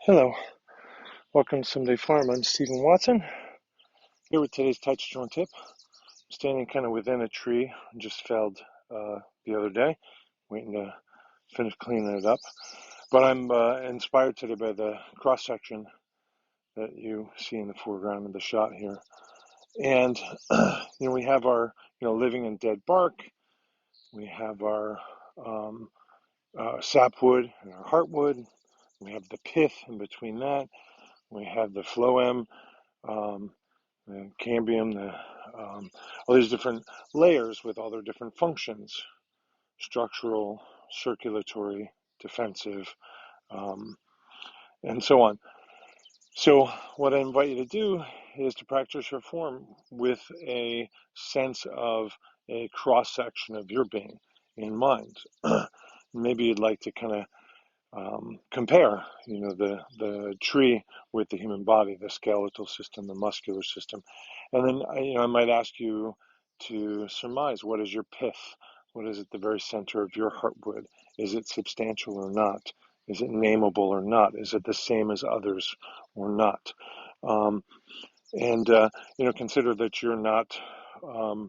Hello, welcome to Someday Farm. I'm Stephen Watson, here with today's Tàijíquán Tip. I'm standing kind of within a tree, just felled the other day, waiting to finish cleaning it up. But I'm inspired today by the cross-section that you see in the foreground of the shot here. And, we have our, living and dead bark. We have our sapwood and our heartwood. We have the pith in between that. We have the phloem, the cambium, all these different layers with all their different functions: structural, circulatory, defensive, and so on. So what I invite you to do is to practice your form with a sense of a cross-section of your being in mind. Maybe you'd like to kind of compare, the tree with the human body, the skeletal system, the muscular system. And then, I might ask you to surmise, what is your pith? What is at the very center of your heartwood? Is it substantial or not? Is it nameable or not? Is it the same as others or not? And consider that you're not, a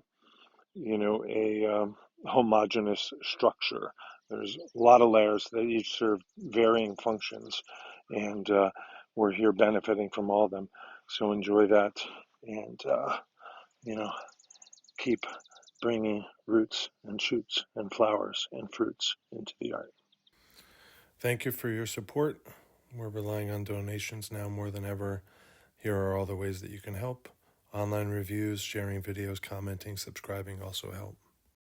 homogeneous structure. There's a lot of layers that each serve varying functions, and we're here benefiting from all of them. So enjoy that, and keep bringing roots and shoots and flowers and fruits into the art. Thank you for your support. We're relying on donations now more than ever. Here are all the ways that you can help. Online reviews, sharing videos, commenting, subscribing also help.